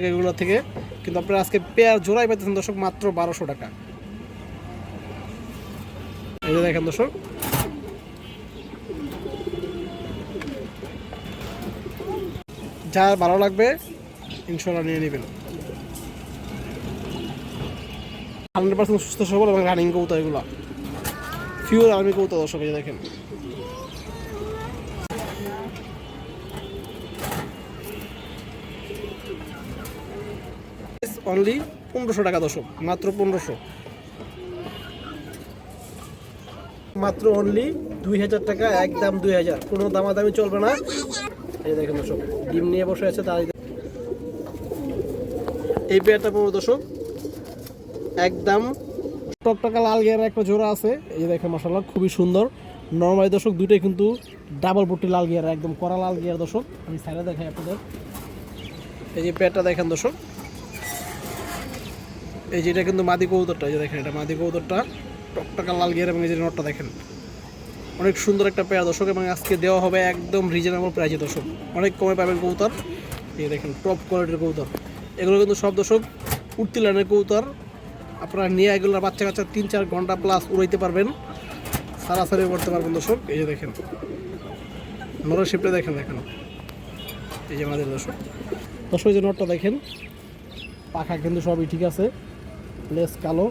এগুলো থেকে, কিন্তু আপনারা আজকে পেয়ার জোড়াই পাইতেছেন দর্শক মাত্র 1200 টাকা। এই যে দেখেন দর্শক, যার ভালো লাগবে ইনশাল্লাহ নিয়ে নেবেন। 100% সুস্থ সবল এবং রানিং কবুতর, এগুলো পিওর আর্মি কবুতর দর্শক। এই যে দেখেন, অনলি 1500 টাকা দর্শক, মাত্র 1500, মাত্র অনলি 2000 টাকা, একদম 2000, কোনো দামাদামি চলবে না। এই দেখেন দর্শক, ডিম নিয়ে বসে আছে তাই। এই পেয়ারটা পড়বে দর্শক একদম টকটকা লাল গিয়ারের একটা জোড়া আছে। এই যে দেখেন মাশাআল্লাহ, খুবই সুন্দর। নরমালি দর্শক দুইটাই কিন্তু ডাবল পট্টি লাল গিয়ার, একদম কড়া লাল গিয়ার দর্শক। আমি সাইডে দেখাই আপনাদের। এই যে পেয়ারটা দেখেন দর্শক, এই যেটা কিন্তু মাদি কবুতরটা। এই যে দেখেন, এটা মাদি কবুতরটা, টকটকা লাল গিয়ার, এবং এই যে নটটা দেখেন, অনেক সুন্দর একটা পেয়ার দর্শক। এবং আজকে দেওয়া হবে একদম রিজনেবল প্রাইসে দর্শক, অনেক কমে পাবেন কবুতর। এই দেখেন টপ কোয়ালিটির কবুতর, এগুলো কিন্তু সব দর্শক উঠতি লাইনের কবুতর। আপনারা নিয়ে এগুলো বাচ্চা কাচ্চা 3-4 ঘন্টা প্লাস উড়াইতে পারবেন, সারাসারি করতে পারবেন দর্শক। এই যে দেখেন নরের শিপটা দেখেন, এই যে আমাদের দর্শক। এই যে নটটা দেখেন, পাখা কিন্তু সবই ঠিক আছে, লেস কালো,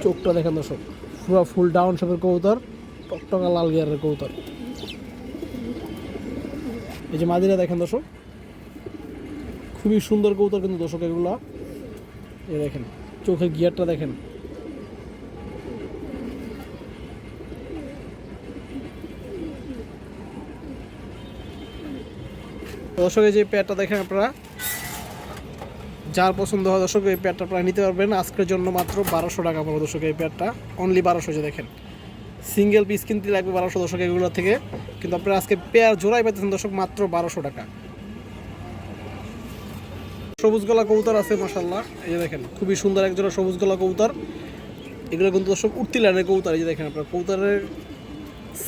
চোখটা দেখেন দর্শক, পুরো ফুল ডাউন শেপের কবুতর, টকটকা লাল গিয়ারের কবুতর। এই যে মাদিরা দেখেন দর্শক, খুবই সুন্দর কবুতর কিন্তু দর্শক এগুলা। এই দেখেন চোখের গিয়ারটা দেখেন, দর্শক। এই যে পেয়ারটা দেখেন আপনারা, যার পছন্দ হয় দর্শক এই পেয়ারটা আপনারা নিতে পারবেন। আজকের জন্য মাত্র 1200 টাকা পড়বে দর্শক, এই পেয়ারটা অনলি 1200। যে দেখেন সিঙ্গেল পিস কিনতে লাগবে 1200 দর্শক এগুলো থেকে, কিন্তু আপনারা আজকে পেয়ার জোড়াই পাইতেছেন দর্শক মাত্র 1200 টাকা। সবুজ গলা কবুতর আছে মাশাআল্লাহ। এই যে দেখেন খুবই সুন্দর একজোড়া সবুজ গলা কবুতর, এগুলো কিন্তু দর্শক উঠতি লাইনের কবুতর। এই যে দেখেন আপনার কবুতরের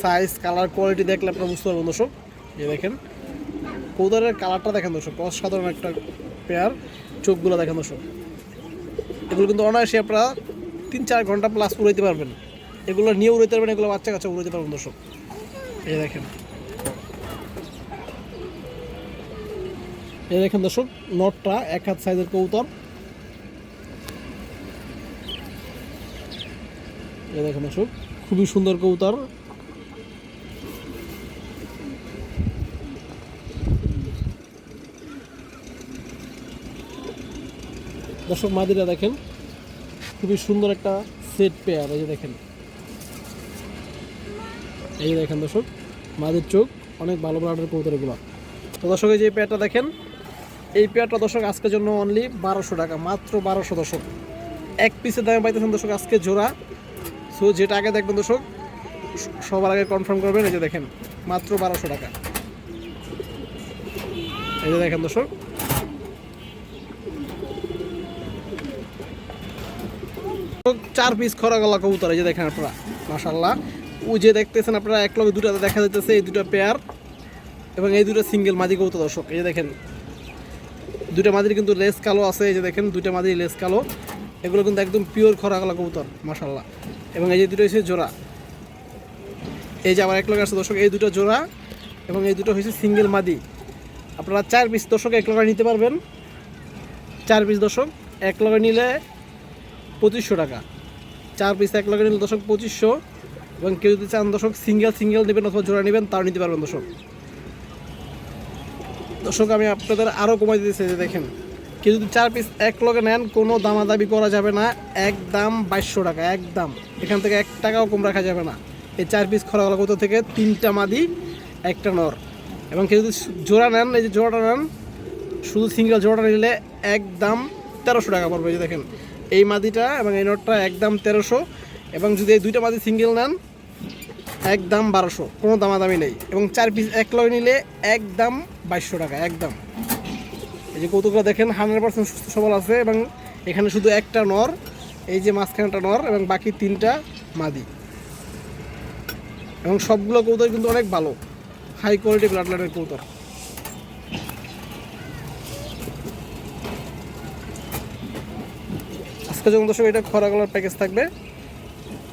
সাইজ, কালার, কোয়ালিটি দেখলে আপনারা বুঝতে পারবেন দর্শক। এই দেখেন কবুতরের কালারটা দেখেন দর্শক, অসাধারণ একটা পেয়ার। চোখগুলো দেখেন দর্শক, এগুলো কিন্তু অনায়াসে আপনারা 3-4 ঘন্টা প্লাস উড়াইতে পারবেন, এগুলো নিয়ে উড়াইতে পারবেন, এগুলো বাচ্চা কাচ্চা উড়াইতে পারবেন দর্শক। এই দেখেন, এই দেখেন দর্শক নটটা 1 হাত সাইজের কবুতর। এই দেখেন দর্শক খুবই সুন্দর কবুতর। দর্শক মাদিরা দেখেন, খুবই সুন্দর একটা সেট পেয়ার। এই যে দেখেন, এই দেখেন দর্শক মাদির চোখ, অনেক ভালো ব্রাডের কবুতর এগুলো। তো দর্শক এই যে পেয়ারটা দেখেন, এই পেয়ারটা দর্শক আজকের জন্য অনলি 1200 টাকা, মাত্র 1200 দর্শক। এক পিসের দামে পাইতেছেন দর্শক আজকে জোড়া। সো যেটা আগে দেখবেন দর্শক সবার আগে কনফার্ম করবেন। এই যে দেখেন মাত্র 1200 টাকা। এই যে দেখেন দর্শক, চার পিস খরা গলা কবুতর। এই যে দেখেন আপনারা মাশাআল্লাহ, ওই যে দেখতেছেন আপনারা এক লগে দুটাতে দেখা যাইতেছে, এই দুটো পেয়ার এবং এই দুটো সিঙ্গেল মাদি কবুতর দর্শক। এই যে দেখেন দুইটা মাদির কিন্তু লেস কালো আছে। এই যে দেখেন দুইটা মাদির লেস কালো, এগুলো কিন্তু একদম পিওর খরা গলা কবুতর মাশাআল্লাহ। এবং এই যে দুটো হচ্ছে জোড়া, এই যে আবার এক লগে আছে দর্শক, এই দুটো জোড়া এবং এই দুটো হচ্ছে সিঙ্গেল মাদি। আপনারা 4 পিস দর্শক এক লগে নিতে পারবেন। 4 পিস দর্শক এক লগে নিলে 2500 টাকা, 4 পিস এক লগে নিলে দর্শক 2500। এবং কেউ যদি চান দর্শক সিঙ্গেল নেবেন অথবা জোড়া নেবেন তাও নিতে পারবেন দর্শক। দর্শক আমি আপনাদের আরও কমাই দিতেছি। যে দেখেন কেউ যদি 4 পিস এক লগে নেন কোনো দামাদামি করা যাবে না, একদম 2200 টাকা, একদম এখান থেকে 1 টাকাও কম রাখা যাবে না। এই 4 পিস খরা গলা কবুতর থেকে 3টা মাদি 1টা নর। এবং কেউ যদি জোড়া নেন, এই যে জোড়াটা নেন, শুধু সিঙ্গেল জোড়াটা নিলে একদম 1300 টাকা পড়বে। এই যে দেখেন এই মাদিটা এবং এই নটটা একদম 1300। এবং যদি এই দুইটা মাদি সিঙ্গেল নেন একদম 1200, কোনো দামাদামি নেই। এবং 4 পিস এক লগে নিলে একদম 2200 টাকা, একদম। এই যে কৌতুকটা দেখেন 100% সুস্থ সবল আছে এবং এখানে শুধু একটা নর, এই যে মাঝখানটা নর এবং বাকি 3টা মাদি। এবং সবগুলো কবুতর কিন্তু অনেক ভালো, হাই কোয়ালিটি ব্লাড লাইনের কবুতর। আজকের জন্য দর্শক এটা খরা গলার প্যাকেজ থাকবে,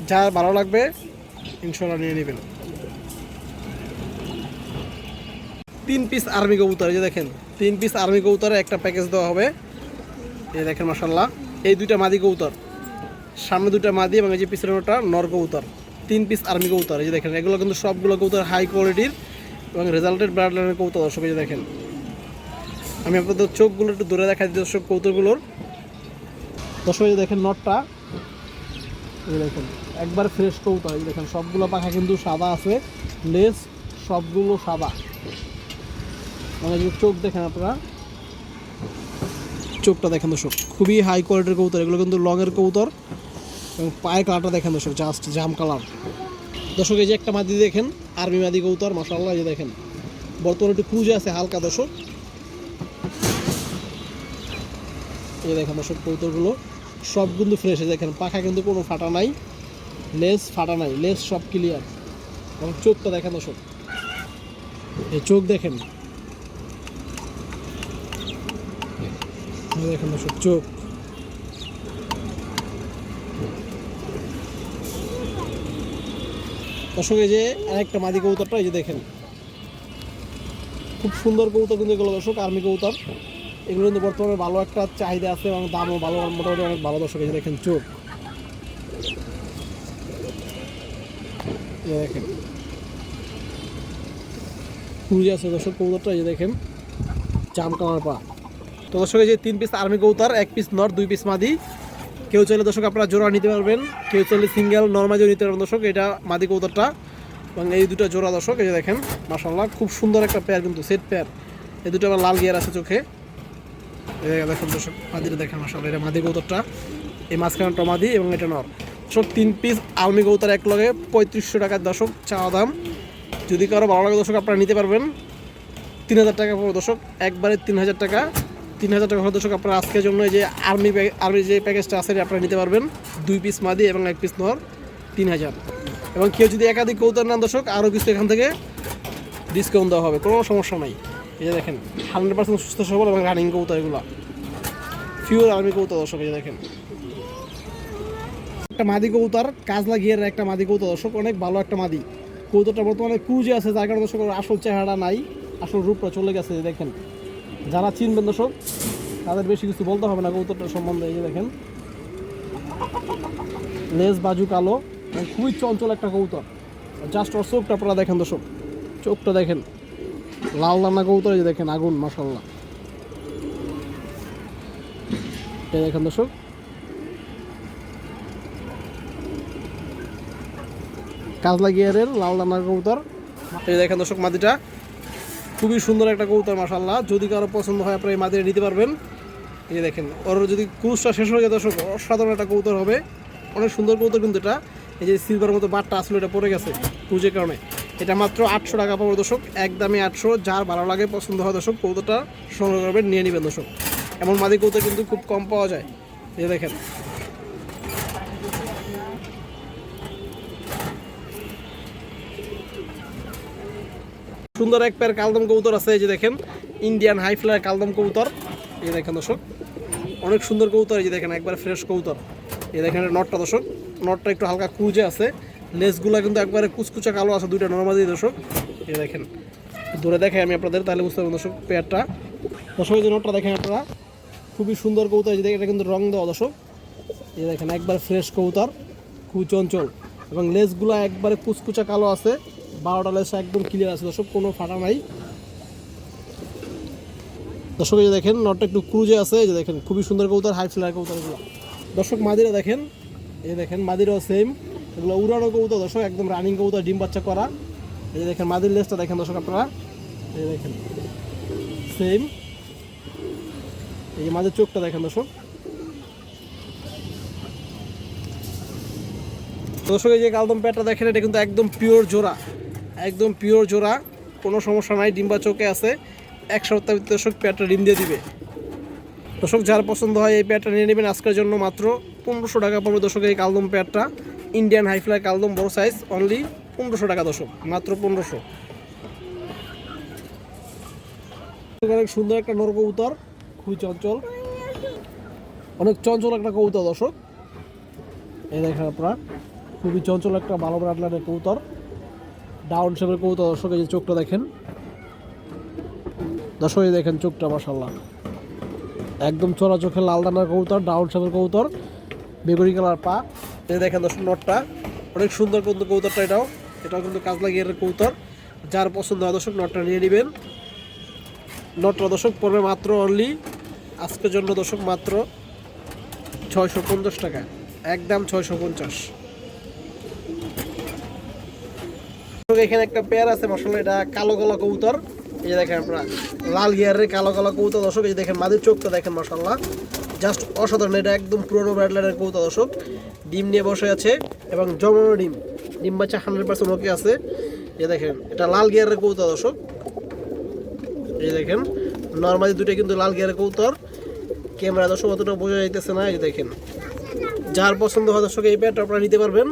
যার ভালো লাগবে ইনশাল্লাহ নিয়ে নেবেন। 3 পিস আর্মি কবুতর, এই যে দেখেন 3 পিস আর্মি কবুতরের একটা প্যাকেজ দেওয়া হবে। এই দেখেন মাশাআল্লাহ, এই দুইটা মাদি কবুতর, সামনে দুইটা মাদি এবং এই যে পিছনে ওটা নর কবুতর, 3 পিস আর্মি কবুতর। এই যে দেখেন এগুলো কিন্তু সবগুলো কবুতর হাই কোয়ালিটির এবং রেজাল্টেড ব্লাড লাইনের কবুতর দর্শক। এই যে দেখেন আমি আপনাদের চোখগুলো একটু দূরে দেখা দিই দর্শক কবুতরগুলোর। দর্শক এই যে দেখেন নটটা, এই দেখেন একবার ফ্রেশ কবুতর। এই দেখেন সবগুলো পাখা কিন্তু সাদা আছে, লেজ সবগুলো সাদা। মানে যে চোখ দেখেন আপনারা, চোখটা দেখেন দর্শক, খুবই হাই কোয়ালিটির কবুতর। এগুলো কিন্তু লংয়ের কবুতর এবং পায়ের কালারটা দেখেন দর্শক, জাস্ট জাম কালার। দর্শক এই যে একটা মাদি দেখেন, আর্মি মাদি কবুতর মাশাআল্লাহ। এই যে দেখেন বর্তমানে একটু ক্রুজে আছে হালকা দর্শক। এই যে দেখেন দর্শক কবুতরগুলো সব কিন্তু ফ্রেশ। দেখেন পাখা কিন্তু কোনো ফাটা নাই, লেজ ফাটা নাই, লেজ সব ক্লিয়ার। এবং চোখটা দেখেন দর্শক, এই চোখ দেখেন, দেখেন দর্শক চোখ। দর্শক এই যে আরেকটা মাদি কবুতরটা, এই যে দেখেন খুব সুন্দর কবুতর কিন্তু এগুলো দর্শক, আর্মি কবুতর। এগুলো কিন্তু বর্তমানে ভালো একটা চাহিদা আছে এবং দামও ভালো, মোটামুটি অনেক ভালো দর্শক। এই যে দেখেন চোখ, দেখেন খুঁজে আছে দর্শক কবুতরটা। এই যে দেখেন জাম কালার পা। তো দর্শক এই যে 3 পিস আর্মি কবুতর, 1 পিস নর, 2 পিস মাদি। কেউ চাইলে দর্শক আপনারা জোড়া নিতে পারবেন, কেউ চাইলে সিঙ্গেল নর্মালিও নিতে পারবেন দর্শক। এটা মাদি কবুতরটা এবং এই দুটো জোড়া দর্শক। এই যে দেখেন মাশাআল্লাহ খুব সুন্দর একটা পেয়ার, কিন্তু সেট পেয়ার। এই দুটো আবার লাল গিয়ার আছে চোখে। দেখেন দর্শক মাদিটা দেখেন মাশাআল্লাহ, এটা মাদি কবুতরটা, এই মাঝখানটা মাদি এবং এটা নর। দর্শক 3 পিস আর্মি কবুতর এক লগে 3500 টাকার দর্শক চাওয়া দাম। যদি কারো ভালো লাগে দর্শক আপনারা নিতে পারবেন। 3000 টাকা পড়বে দর্শক, একবারে 3000 টাকা। 3000 টাকা হলে দর্শক আপনারা আজকের জন্য এই যে আর্মি যে প্যাকেজটা আছে আপনারা নিতে পারবেন। 2 পিস মাদি এবং 1 পিস নর, 3000। এবং কেউ যদি একাধিক কবুতর নেন দর্শক আরও কিছু এখান থেকে ডিসকাউন্ট দেওয়া হবে, কোনো সমস্যা নাই। এই যে দেখেন 100% সুস্থ সবল এবং রানিং কবুতর, এগুলো পিওর আর্মি কবুতর দর্শক। এই যে দেখেন একটা মাদি কবুতর, কাজলা গিয়ার একটা মাদি কবুতর দর্শক, অনেক ভালো একটা মাদি কবুতরটা। বর্তমানে ক্রুজে আছে, যার কারণে দর্শক আসল চেহারা নাই, আসল রূপটা চলে গেছে। দেখেন যারা চিনবেন দর্শক তাদের বেশি কিছু বলতে হবে না কবুতরটার সম্বন্ধে। এই যে দেখেন লেজ বাজু কালো, খুবই চঞ্চল একটা কবুতর। জাস্ট ওর চোখটা আপনারা দেখেন দর্শক, চোখটা দেখেন লাল দানা কবুতর। এই যে দেখেন আগুন মাশাআল্লাহ। এই দেখেন দর্শক কাজলা গিয়ারের লাল দানার কবুতর। এই দেখেন দর্শক মাদিটা খুবই সুন্দর একটা কবুতর মাশাআল্লাহ। যদি কারো পছন্দ হয় আপনারা এই মাদিটা নিতে পারবেন। এই যে দেখেন ওর যদি ক্রুজটা শেষ হয়ে যায় দর্শক, অসাধারণ একটা কবুতর হবে, অনেক সুন্দর কবুতর। কিন্তু এটা এই যে সিলভার মতো বারটা আসলে এটা পড়ে গেছে ক্রুজের কারণে। এটা মাত্র 800 টাকা পাবো দর্শক, একদমই 800। যার ভালো লাগে পছন্দ হয় দর্শক কবুতরটা সংগ্রহ করবেন, নিয়ে নেবেন দর্শক। এমন মাদি কবুতর কিন্তু খুব কম পাওয়া যায়। এই যে দেখেন সুন্দর এক পেয়ার কালদম কবুতর আছে। এই যে দেখেন ইন্ডিয়ান হাই ফ্লায়ার কালদম কবুতর। এই দেখেন দর্শক অনেক সুন্দর কবুতর। এই যে দেখেন একবার ফ্রেশ কবুতর। এই দেখেন নটটা দর্শক, নটটা একটু হালকা ক্রুজে আছে, লেজগুলো কিন্তু একবারে কুচকুচা কালো আছে, দুইটা নরমাদি দর্শক। এই দেখেন ধরে দেখাই আমি আপনাদের, তাহলে বুঝতে পারবেন দর্শক পেয়ারটা। দর্শক এই যে নটটা দেখেন আপনারা, খুবই সুন্দর কবুতর। এই যে দেখেন এটা কিন্তু রং দেওয়া দর্শক। এই দেখেন একবার ফ্রেশ কবুতর, খুব চঞ্চল এবং লেজগুলো একবারে কুচকুচা কালো আছে, 12টা লেজ একদম ক্লিয়ার আছে দর্শক, কোনো ফাটা নাই দর্শক। এই যে দেখেন নটটা একটু ক্রুজে আছে। এই যে দেখেন খুবই সুন্দর কবুতর, হাই ফ্লায়ার কবুতর এগুলো দর্শক। মাদিরা দেখেন, এই দেখেন মাদিরাও সেম, এগুলো উড়ানো কবুতর দর্শক, একদম রানিং কবুতর, ডিম বাচ্চা করা। এই যে দেখেন মাদির লেজটা দেখেন দর্শক আপনারা, এই যে দেখেন সেম। এই যে মাদির চোখটা দেখেন দর্শক। দর্শক এই যে কালদম পেয়ারটা দেখেন, এটা কিন্তু একদম পিওর জোড়া, একদম পিওর জোড়া, কোনো সমস্যা নাই, ডিম্বা চোখে আছে। 1 সপ্তাহ ভিতরে দর্শক পেয়ারটা ডিম দিয়ে দিবে দর্শক। যার পছন্দ হয় এই পেয়ারটা নিয়ে নেবেন আজকের জন্য। মাত্র 1500 টাকা পড়বে দর্শক এই কালদম পেয়ারটা, ইন্ডিয়ান হাইফ্লাই কালদম বড় সাইজ, অনলি 1500 টাকা দর্শক, মাত্র 1500। অনেক সুন্দর একটা নর কবুতর, খুবই চঞ্চল। অনেক চঞ্চল একটা কবুতর দর্শক, এই দেখেন আপনারা খুবই চঞ্চল একটা ভালো ব্রাডলাইনের কবুতর, ডাউন শেপের কবুতর দর্শক। এই যে চোখটা দেখেন দর্শক, এই দেখেন চোখটা মাশাআল্লাহ একদম চড়া চোখের লাল দানার কবুতর, ডাউন শেপের কবুতর, বেগুনি কালার পা। এই দেখেন দর্শক নটটা অনেক সুন্দর কিন্তু কবুতরটা, এটাও কিন্তু কাজলা গিয়ারের কবুতর। যার পছন্দ হয় দর্শক নটটা নিয়ে নেবেন। নটটা দর্শক পড়বে মাত্র অনলি আজকের জন্য দর্শক মাত্র 650 টাকা, একদম 650। এখানে একটা পেয়ার আছে মাশাআল্লাহ, এটা কালো গলা কবুতর। এই যে দেখেন আপনারা লাল গিয়ারের কালো গলা কবুতর দর্শক। এই যে দেখেন মাদির চোখটা দেখেন মাশাআল্লাহ জাস্ট অসাধারণ। এটা একদম পুরোনো ব্রাডলাইনের কবুতর দর্শক, ডিম নিয়ে বসে আছে এবং জমানো ডিম বাচ্চা 100% ওকে আছে। এই দেখেন এটা লাল গিয়ারের কবুতর দর্শক। এই দেখেন নরমালি দুটো কিন্তু লাল গিয়ারের কবুতর, ক্যামেরা দর্শক অতটা বোঝা যাইতেছে না। এই দেখেন যার পছন্দ হয় দর্শক এই পেয়ারটা আপনারা নিতে পারবেন।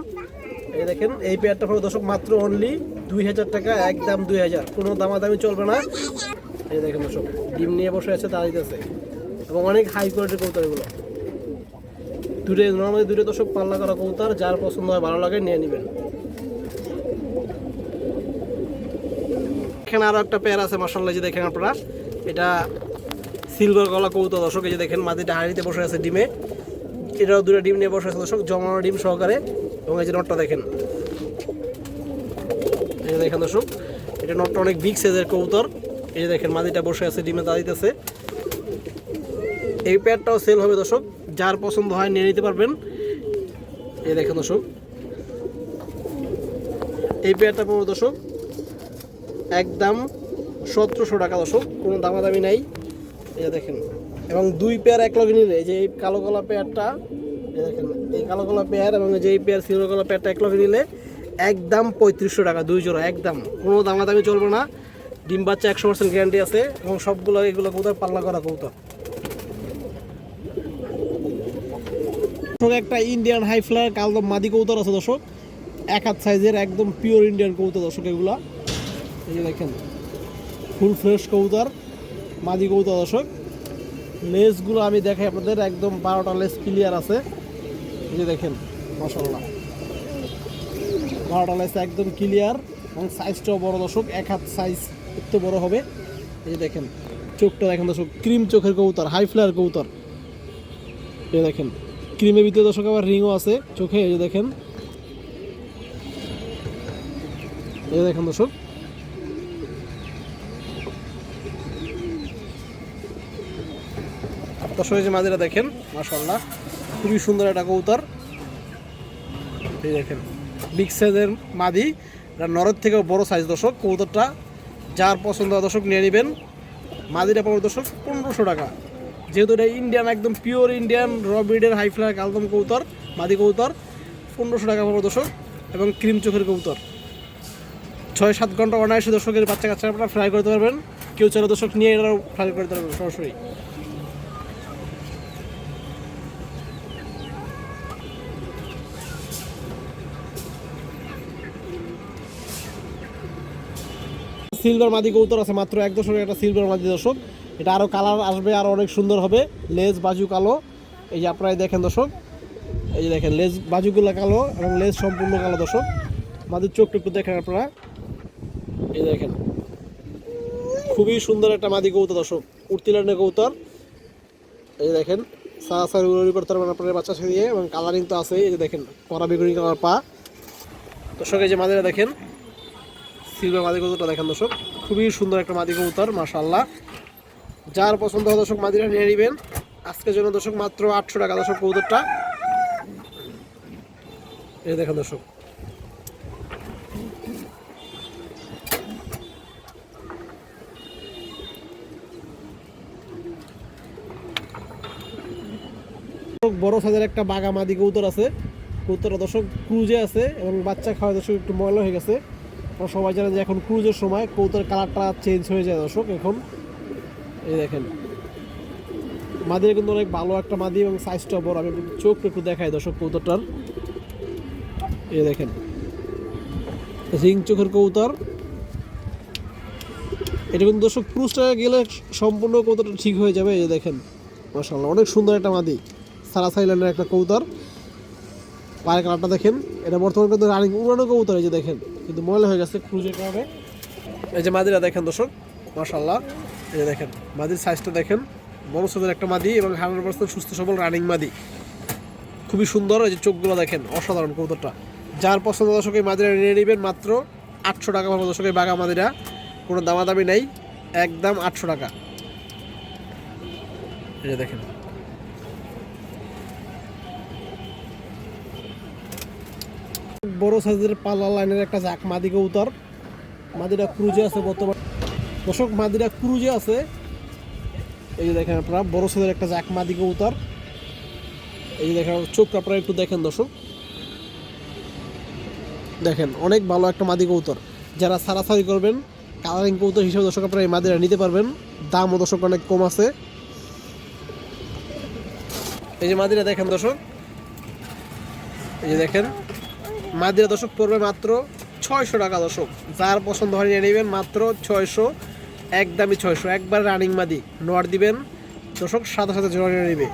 এই দেখেন এই পেয়ারটা হলো দর্শক মাত্র অনলি 2000 টাকা, একদম 2000, কোনো দামাদামি চলবে না। এই দেখেন দর্শক ডিম নিয়ে বসে আছে, দাঁড়াইতেছে এবং অনেক হাই কোয়ালিটির কবুতর এগুলো। দুটো নর্মালি দুটো দর্শক পাল্লা করা কবুতর, যার পছন্দ হয় ভালো লাগে নিয়ে নেবেন। এখানে আরও একটা পেয়ার আছে মাশাআল্লাহ, যে দেখেন আপনারা এটা সিলভার গলা কবুতর দর্শক। এই যে দেখেন মাদিটা হাঁড়িতে বসে আছে ডিমে, এটাও দুটো ডিম নিয়ে বসে আছে দর্শক, জমানো ডিম সহকারে। এবং এই যে নটটা দেখেন, এই যে দেখেন দর্শক এটা নটটা অনেক বিগ সাইজের কবুতর। এই যে দেখেন মাদিটা বসে আছে ডিমে দাঁড়াইতেছে। এই পেয়ারটাও সেল হবে দর্শক, যার পছন্দ হয় নিয়ে নিতে পারবেন। এই দেখেন দর্শক এই পেয়ারটা পড়বে দর্শক একদম 1700 টাকা দর্শক, কোনো দামাদামি নাই। এই দেখেন এবং দুই পেয়ার এক লগে নিলে, এই যে এই কালো গলা পেয়ারটা, এই দেখেন এই কালো গলা পেয়ার এবং যে এই পেয়ার সিলভার গলা পেয়ারটা এক লগে নিলে একদম 3500 টাকা, দুই জোড়া, একদম কোনো দামাদামি চলবে না। ডিম বাচ্চা 100% গ্যারান্টি আছে এবং সবগুলো এগুলো কবুতর পাল্লা করা কবুতর। একটা ইন্ডিয়ান হাই ফ্লায়ার কালদম মাদি কবুতর আছে দর্শক, এক হাত সাইজের একদম পিওর ইন্ডিয়ান কবুতর দর্শক এগুলা। এই যে দেখেন ফুল ফ্রেশ কবুতর, মাদি কবুতর দর্শক। লেসগুলো আমি দেখাই আপনাদের, একদম 12টা লেস ক্লিয়ার আছে। এই যে দেখেন মাশাআল্লাহ 12টা লেস একদম ক্লিয়ার এবং সাইজটাও বড় দর্শক, এক হাত সাইজ একটু বড় হবে। এই যে দেখেন চোখটা দেখেন দর্শক, ক্রিম চোখের কবুতর, হাই ফ্লায়ার কবুতর। এই দেখেন ক্রিমের ভিতরে দর্শক আবার রিংও আছে চোখে। এই যে দেখেন, এই দেখেন দর্শক দর্শক এই যে মাদিরা দেখেন মাশাআল্লাহ খুবই সুন্দর একটা কবুতর। এই দেখেন বিগ সাইজের মাদি, এটা নরের থেকেও বড় সাইজ দর্শক কবুতরটা। যার পছন্দ হয় দর্শক নিয়ে নেবেন। মাদিটা পাবো দর্শক 1500 টাকা, যেহেতু এটা ইন্ডিয়ান একদম পিওর ইন্ডিয়ান র ব্রিডের হাই ফ্লায়ার কালদম কবুতর, মাদি কবুতর 1500 টাকা পাবো দর্শক। এবং ক্রিম চোখের কবুতর 6-7 ঘন্টা অনায়াসে দর্শকের বাচ্চা কাচ্চা আপনারা ফ্রাই করতে পারবেন। কেউ চাইলে দর্শক নিয়ে এটাও ফ্রাই করতে পারবেন সরাসরি। সিলভার মাদি কবুতর আছে মাত্র 1 দশকের একটা সিলভার মাদি দর্শক। এটা আরও কালার আসবে, আরও অনেক সুন্দর হবে। লেজ বাজু কালো, এই যে আপনারা দেখেন দর্শক, এই যে দেখেন লেজ বাজুগুলো কালো এবং লেজ সম্পূর্ণ কালো দর্শক। মাদির চোখটা একটু দেখেন আপনারা, এই দেখেন খুবই সুন্দর একটা মাদি কবুতর দর্শক, উর্তিলানের কবুতর। এই যে দেখেন সারাসারি উড়ি করতে পারবেন আপনার বাচ্চা ছেড়ে দিয়ে, এবং কালারিং তো আছে। এই যে দেখেন কড়া বেগুনি কালার পা দর্শক। এই যে মাদিরা দেখেন সিলভার মাদি কবুতরটা দেখেন দর্শক, খুবই সুন্দর একটা মাদি কবুতর মাশাআল্লাহ। যার পছন্দ হয় দর্শক মাদিরা নিয়ে নেবেন। আজকের জন্য দর্শক মাত্র 800 টাকা দর্শক কবুতরটা। এই দেখেন দর্শক বড় সাইজের একটা বাঘা মাদি কবুতর আছে। কবুতরটা দর্শক ক্রুজে আছে এবং বাচ্চা খাওয়া দর্শক একটু ময়লা হয়ে গেছে। সবাই জানেন যে এখন ক্রুজের সময় কবুতরের কালারটা চেঞ্জ হয়ে যায় দর্শক এখন। এই দেখেন মাদিরা কিন্তু অনেক ভালো একটা মাদি এবং সাইজটা বড়। আমি চোখটা একটু দেখাই দর্শক কবুতরটার। এই দেখেন রিং চোখের কবুতর। এটা কিন্তু দর্শক ক্রুজটা গেলে সম্পূর্ণ কবুতরটা ঠিক হয়ে যাবে। এই দেখেন মাশাআল্লাহ অনেক সুন্দর একটা মাদি। সারাসাই লাইনের একটা কবুতর। পায়ের কালারটা দেখেন, এটা বর্তমানে কিন্তু রানিং উড়ানো কবুতর। এই যে দেখেন, কিন্তু ময়লা হয়ে গেছে ক্রুজের কারণে। এই যে মাদিরা দেখেন দর্শক, মাশাআল্লাহ। এই যে দেখেন মাদির সাইজটা দেখেন, বড় সাইজের একটা মাদি এবং 100% সুস্থ সবল রানিং মাদি, খুবই সুন্দর। এই যে চোখগুলো দেখেন, অসাধারণ কবুতরটা। যার পছন্দ দর্শক এই মাদিরা নিয়ে নেবেন মাত্র 800 টাকা পড়বে দর্শক। এই বাঘা মাদিরা কোনো দামাদামি নেই, একদম 800 টাকা। এই যে দেখেন, বড় সাইজের পাল্লা লাইনের একটা জাক মাদি কবুতর। মাদিরা ক্রুজে আছে বর্তমান দর্শক, মাদিরা ক্রুজে আছে। এই যে দেখেন আপনারা, বড় সাইজের একটা জাক মাদি কবুতর। এই যে দেখেন চোখটা আপনারা একটু দেখেন দর্শক, দেখেন অনেক ভালো একটা মাদি কবুতর। যারা সারাসারি করবেন কালারিং কবুতর হিসেবে দর্শক আপনারা এই মাদিরা নিতে পারবেন। দামও দর্শক অনেক কম আছে। এই যে মাদিরা দেখেন দর্শক, এই যে দেখেন মাদিরা দর্শক পড়বে মাত্র 600 টাকা দর্শক। যার পছন্দ হয় নিয়ে নেবেন মাত্র 600, একদমই 600। একবার রানিং মাদি নর দিবেন দর্শক, সাথে সাথে জোড়া নিয়ে নেবে।